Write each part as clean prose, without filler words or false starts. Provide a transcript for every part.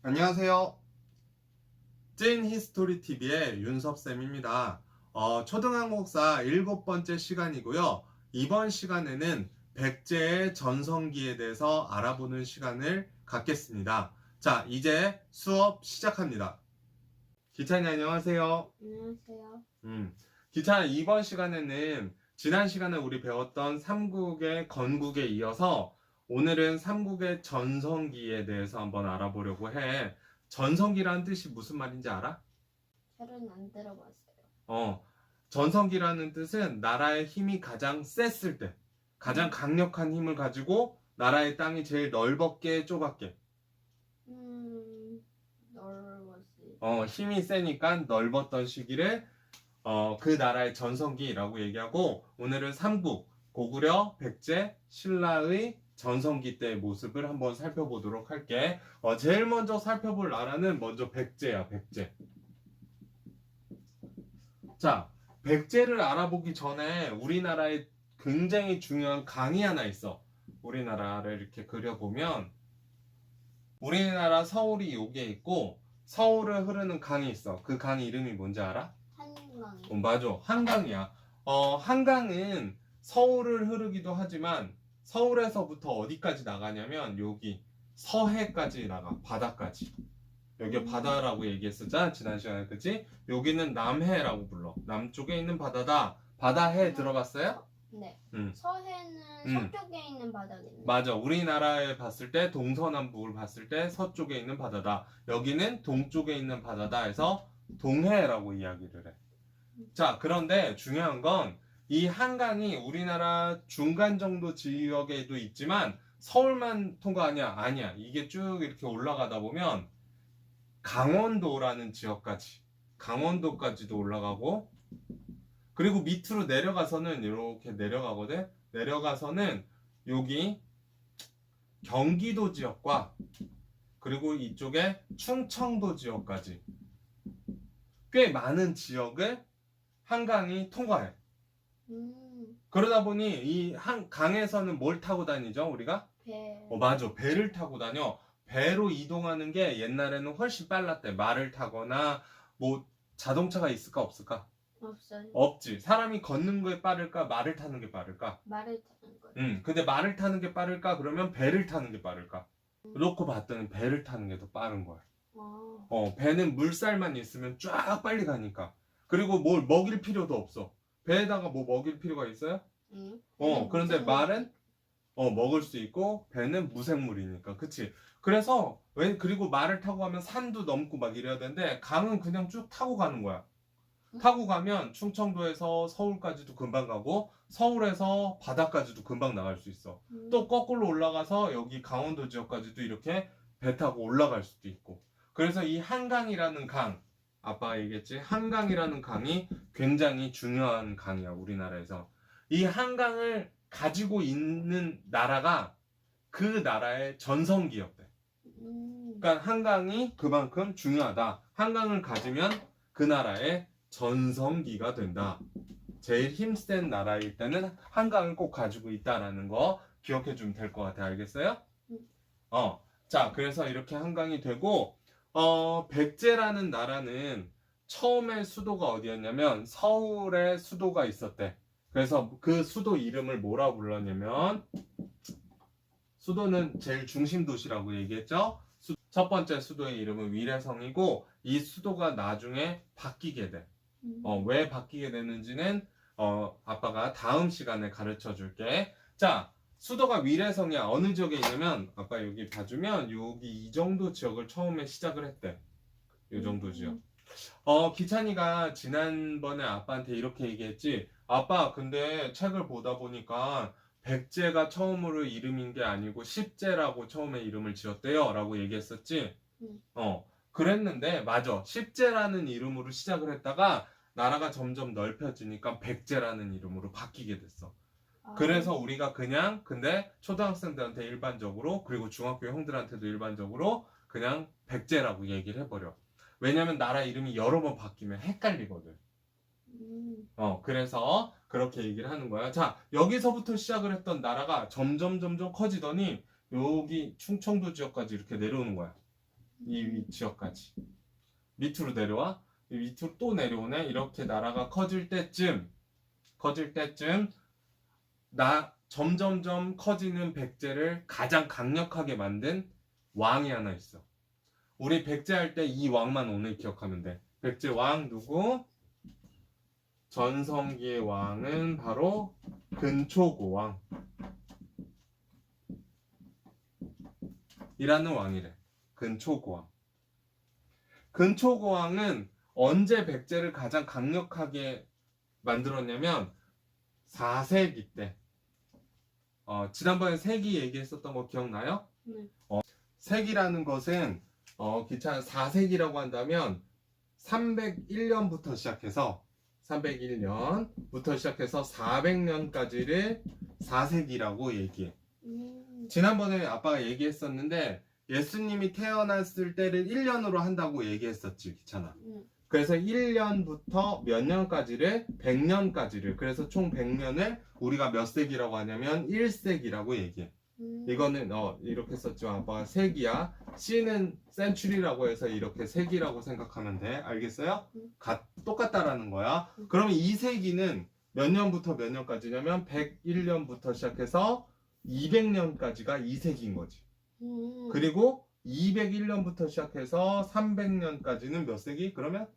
안녕하세요. 찐 히스토리 TV의 윤섭쌤입니다. 초등한국사 7번째 시간이고요. 이번 시간에는 백제의 전성기에 대해서 알아보는 시간을 갖겠습니다. 자, 이제 수업 시작합니다. 기찬이 안녕하세요. 안녕하세요. 기찬이 이번 시간에는 지난 시간에 우리 배웠던 삼국의 건국에 이어서 오늘은 삼국의 전성기에 대해서 한번 알아보려고 해. 전성기라는 뜻이 무슨 말인지 알아? 잘은 안 들어봤어요. 전성기라는 뜻은 나라의 힘이 가장 셌을 때, 가장 강력한 힘을 가지고 나라의 땅이 제일 넓었게 좁았게. 넓었어요. 힘이 세니까 넓었던 시기를 그 나라의 전성기라고 얘기하고, 오늘은 삼국, 고구려, 백제, 신라의 전성기 때의 모습을 한번 살펴보도록 할게. 제일 먼저 살펴볼 나라는 먼저 백제야, 백제. 자, 백제를 알아보기 전에 우리나라에 굉장히 중요한 강이 하나 있어. 우리나라를 이렇게 그려보면 우리나라 서울이 여기에 있고 서울을 흐르는 강이 있어. 그 강 이름이 뭔지 알아? 한강. 맞아. 한강이야. 한강은 서울을 흐르기도 하지만 서울에서부터 어디까지 나가냐면 여기 서해까지 나가. 바다까지. 여기 바다라고 얘기했었잖아. 지난 시간에. 그치? 여기는 남해라고 불러. 남쪽에 있는 바다다. 바다해 들어봤어요? 네. 응. 서해는 서쪽에 있는 바다겠네. 맞아. 우리나라에 봤을 때 동서남북을 봤을 때 서쪽에 있는 바다다. 여기는 동쪽에 있는 바다다 해서 동해라고 이야기를 해. 자, 그런데 중요한 건 이 한강이 우리나라 중간 정도 지역에도 있지만 서울만 통과하냐? 아니야. 이게 쭉 이렇게 올라가다 보면 강원도라는 지역까지, 강원도까지도 올라가고, 그리고 밑으로 내려가서는 이렇게 내려가거든. 내려가서는 여기 경기도 지역과 그리고 이쪽에 충청도 지역까지 꽤 많은 지역을 한강이 통과해. 그러다 보니 이 강에서는 뭘 타고 다니죠, 우리가? 배. 맞아. 배를 타고 다녀. 배로 이동하는 게 옛날에는 훨씬 빨랐대. 말을 타거나 뭐 자동차가 있을까 없을까? 없어요. 없지. 사람이 걷는 게 빠를까? 말을 타는 게 빠를까? 말을 타는 거예요. 근데 말을 타는 게 빠를까? 그러면 배를 타는 게 빠를까? 놓고 봤더니 배를 타는 게 더 빠른 거야. 배는 물살만 있으면 쫙 빨리 가니까. 그리고 뭘 먹일 필요도 없어. 배에다가 뭐 먹일 필요가 있어요? 그런데 말은 먹을 수 있고 배는 무생물이니까. 그치? 그래서 그리고 말을 타고 가면 산도 넘고 막 이래야 되는데 강은 그냥 쭉 타고 가는 거야. 타고 가면 충청도에서 서울까지도 금방 가고 서울에서 바다까지도 금방 나갈 수 있어. 또 거꾸로 올라가서 여기 강원도 지역까지도 이렇게 배 타고 올라갈 수도 있고. 그래서 이 한강이라는 강, 아빠가 얘기했지? 한강이라는 강이 굉장히 중요한 강이야, 우리나라에서. 이 한강을 가지고 있는 나라가 그 나라의 전성기였대. 그러니까 한강이 그만큼 중요하다. 한강을 가지면 그 나라의 전성기가 된다. 제일 힘센 나라일 때는 한강을 꼭 가지고 있다라는 거 기억해 주면 될 것 같아. 알겠어요? 자, 그래서 이렇게 한강이 되고, 백제라는 나라는 처음에 수도가 어디였냐면 서울에 수도가 있었대. 그래서 그 수도 이름을 뭐라고 불렀냐면, 수도는 제일 중심 도시라고 얘기했죠? 첫 번째 수도의 이름은 위례성이고, 이 수도가 나중에 바뀌게 돼. 왜 바뀌게 됐는지는 아빠가 다음 시간에 가르쳐 줄게. 자, 수도가 위례성이야. 어느 지역에 있냐면 아빠 여기 봐주면 여기 이 정도 지역을 처음에 시작을 했대. 이 정도 지역. 기찬이가 지난번에 아빠한테 이렇게 얘기했지. 아빠, 근데 책을 보다 보니까 백제가 처음으로 이름인 게 아니고 십제라고 처음에 이름을 지었대요 라고 얘기했었지. 그랬는데 맞아. 십제라는 이름으로 시작을 했다가 나라가 점점 넓혀지니까 백제라는 이름으로 바뀌게 됐어. 그래서 우리가 그냥 근데 초등학생들한테 일반적으로 그리고 중학교 형들한테도 일반적으로 그냥 백제라고 얘기를 해버려. 왜냐면 나라 이름이 여러 번 바뀌면 헷갈리거든. 그래서 그렇게 얘기를 하는 거야. 자, 여기서부터 시작을 했던 나라가 점점 커지더니 여기 충청도 지역까지 이렇게 내려오는 거야. 이 지역까지. 밑으로 내려와. 이 밑으로 또 내려오네. 이렇게 나라가 커질 때쯤 점점점 커지는 백제를 가장 강력하게 만든 왕이 하나 있어. 우리 백제할 때 이 왕만 오늘 기억하면 돼. 백제 왕 누구? 전성기의 왕은 바로 근초고왕 이라는 왕이래. 근초고왕. 근초고왕은 언제 백제를 가장 강력하게 만들었냐면 4세기 때. 지난번에 세기 얘기했었던 거 기억나요? 네. 세기라는 것은 기차 4세기라고 한다면 301년부터 시작해서 400년까지를 4세기라고 얘기해. 지난번에 아빠가 얘기했었는데 예수님이 태어났을 때를 1년으로 한다고 얘기했었지, 기차나. 그래서 1년부터 몇 년까지를 100년까지를 그래서 총 100년을 우리가 몇 세기라고 하냐면 1세기라고 얘기해. 이거는 이렇게 썼죠. 아빠가 세기야. C는 센츄리라고 해서 이렇게 세기라고 생각하면 돼. 알겠어요? 똑같다라는 거야. 그러면 2세기는 몇 년부터 몇 년까지냐면 101년부터 시작해서 200년까지가 2세기인 거지. 그리고 201년부터 시작해서 300년까지는 몇 세기? 그러면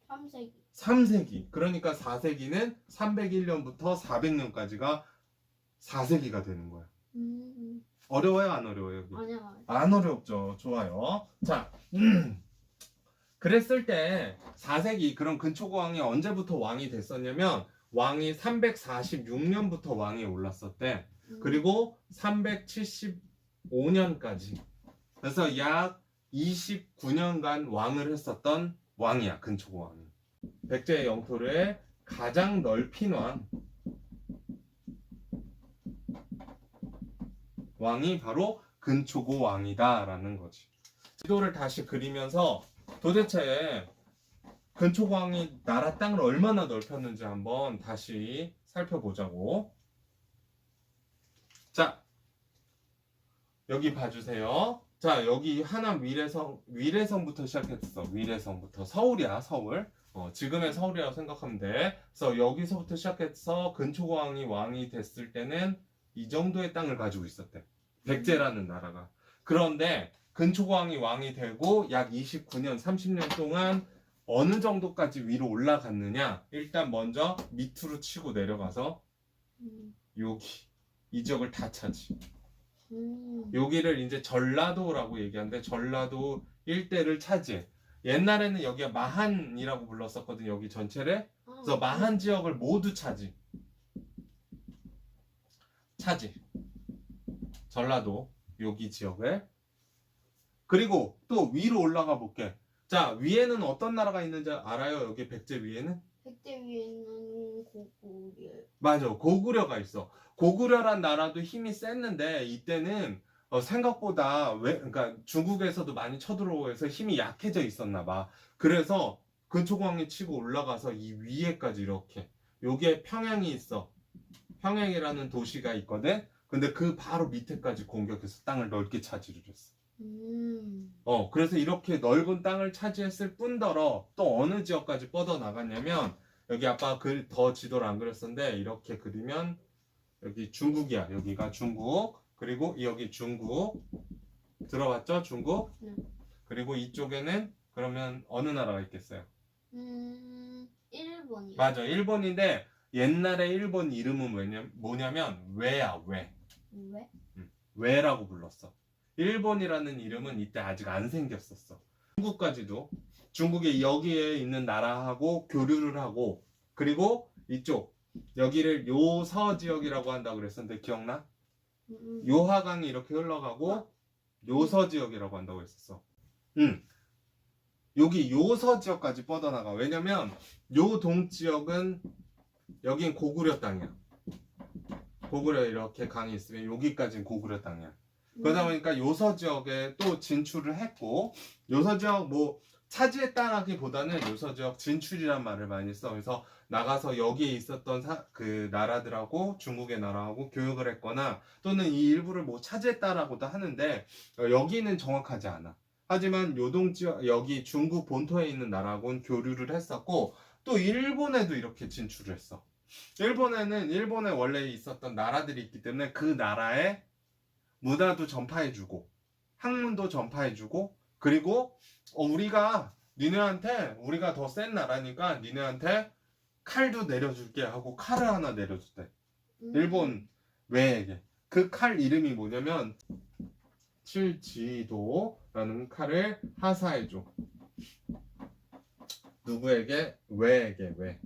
3세기. 3세기. 그러니까 4세기는 301년부터 400년까지가 4세기가 되는 거야. 어려워요? 안 어려워요? 여기? 아니야. 안 어렵죠. 좋아요. 자, 그랬을 때 4세기 그럼 근초고왕이 언제부터 왕이 됐었냐면 왕이 346년부터 왕이 올랐었대. 그리고 375년까지. 그래서 약 29년간 왕을 했었던 왕이야, 근초고왕이. 백제의 영토를 가장 넓힌 왕이 바로 근초고왕이다 라는 거지. 지도를 다시 그리면서 도대체 근초고왕이 나라 땅을 얼마나 넓혔는지 한번 다시 살펴보자고. 자, 여기 봐주세요. 자, 여기 하남 위례성부터 시작했어. 위례성부터. 서울이야, 서울. 지금의 서울이라고 생각하면 돼. 그래서 여기서부터 시작해서 근초고왕이 왕이 됐을 때는 이 정도의 땅을 가지고 있었대. 백제라는 나라가. 그런데 근초고왕이 왕이 되고 약 29년, 30년 동안 어느 정도까지 위로 올라갔느냐? 일단 먼저 밑으로 치고 내려가서 여기 이 지역을 다 차지. 여기를 이제 전라도라고 얘기하는데 전라도 일대를 차지해. 옛날에는 여기가 마한이라고 불렀었거든. 여기 전체를. 그래서 마한 지역을 모두 차지. 전라도 여기 지역을. 그리고 또 위로 올라가 볼게. 자, 위에는 어떤 나라가 있는지 알아요? 여기 백제 위에는? 백제 위에는 고구려. 맞아, 고구려가 있어. 고구려란 나라도 힘이 셌는데 이때는 생각보다 그러니까 중국에서도 많이 쳐들어오고 해서 힘이 약해져 있었나 봐. 그래서 근초고왕이 치고 올라가서 이 위에까지 이렇게. 여기에 평양이 있어. 평양이라는 도시가 있거든. 근데 그 바로 밑에까지 공격해서 땅을 넓게 차지를 했어. 그래서 이렇게 넓은 땅을 차지했을 뿐더러 또 어느 지역까지 뻗어 나갔냐면 여기 아빠 더 지도를 안 그렸었는데 이렇게 그리면 여기 중국이야. 여기가 중국. 그리고 여기 중국. 들어봤죠? 중국. 그리고 이쪽에는 그러면 어느 나라가 있겠어요? 일본이요. 맞아. 일본인데 옛날에 일본 이름은 뭐냐면 왜야, 왜. 왜? 왜라고 불렀어. 일본이라는 이름은 이때 아직 안 생겼었어. 중국까지도 중국의 여기에 있는 나라하고 교류를 하고 그리고 이쪽 여기를 요서 지역이라고 한다고 그랬었는데 기억나? 요하강이 이렇게 흘러가고 요서 지역이라고 한다고 했었어. 여기 요서 지역까지 뻗어나가. 왜냐면 요 동지역은 여긴 고구려 땅이야. 고구려 이렇게 강이 있으면 여기까지는 고구려 땅이야. 그러다 보니까 요서 지역에 또 진출을 했고 요서 지역 뭐 차지했다라기보다는 요서 지역 진출이란 말을 많이 써. 그래서 나가서 여기에 있었던 그 나라들하고 중국의 나라하고 교역을 했거나 또는 이 일부를 뭐 차지했다라고도 하는데 여기는 정확하지 않아. 하지만 요동지와 여기 중국 본토에 있는 나라하고는 교류를 했었고 또 일본에도 이렇게 진출을 했어. 일본에는 일본에 원래 있었던 나라들이 있기 때문에 그 나라의 문화도 전파해주고 학문도 전파해주고 그리고 우리가 니네한테 우리가 더 센 나라니까 니네한테 칼도 내려줄게 하고 칼을 하나 내려줬대. 일본 외에게. 그 칼 이름이 뭐냐면 칠지도라는 칼을 하사해줘. 누구에게? 외에게. 왜?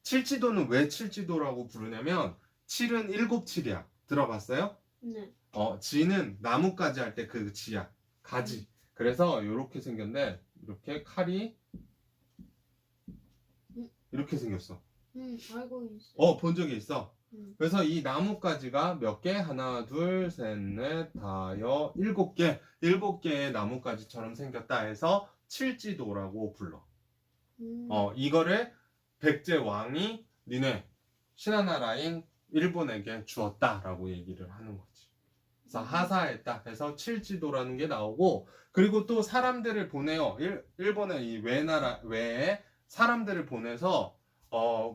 칠지도는 왜 칠지도라고 부르냐면 칠은 일곱 칠이야. 들어봤어요? 네. 지는 나뭇가지 할 때 그 지야. 가지. 그래서 이렇게 생겼는데 이렇게 칼이 이렇게 생겼어. 알고 있어. 본 적이 있어. 그래서 이 나뭇가지가 몇 개? 하나, 둘, 셋, 넷, 다여, 일곱 개. 일곱 개의 나뭇가지처럼 생겼다 해서 칠지도라고 불러. 이거를 백제 왕이 니네 신하나라인 일본에게 주었다라고 얘기를 하는 거지. 그래서 하사했다 해서 칠지도라는 게 나오고 그리고 또 사람들을 보내요. 일본의 이 외나라 외에 사람들을 보내서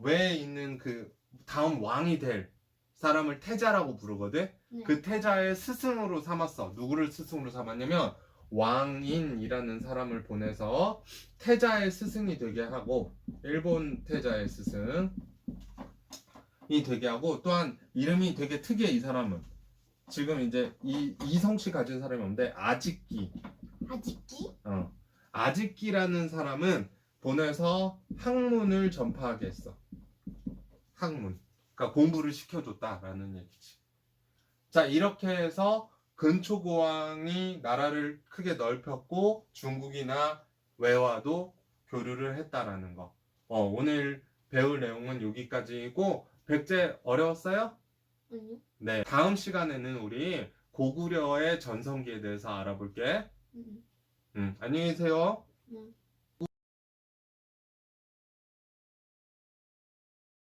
외에 있는 그 다음 왕이 될 사람을 태자라고 부르거든. 네. 그 태자의 스승으로 삼았어. 누구를 스승으로 삼았냐면 왕인이라는 사람을 보내서 태자의 스승이 되게 하고 일본 태자의 스승이 되게 하고 또한 이름이 되게 특이해. 이 사람은 지금 이제 이 성씨 가진 사람이 없는데 아직기. 아직기? 아직기라는 사람은 보내서 학문을 전파하게 했어. 학문. 그러니까 공부를 시켜줬다라는 얘기지. 자, 이렇게 해서 근초고왕이 나라를 크게 넓혔고 중국이나 외와도 교류를 했다라는 거. 오늘 배울 내용은 여기까지이고 백제 어려웠어요? 아니요. 네. 다음 시간에는 우리 고구려의 전성기에 대해서 알아볼게. 음. 안녕히 계세요. 네.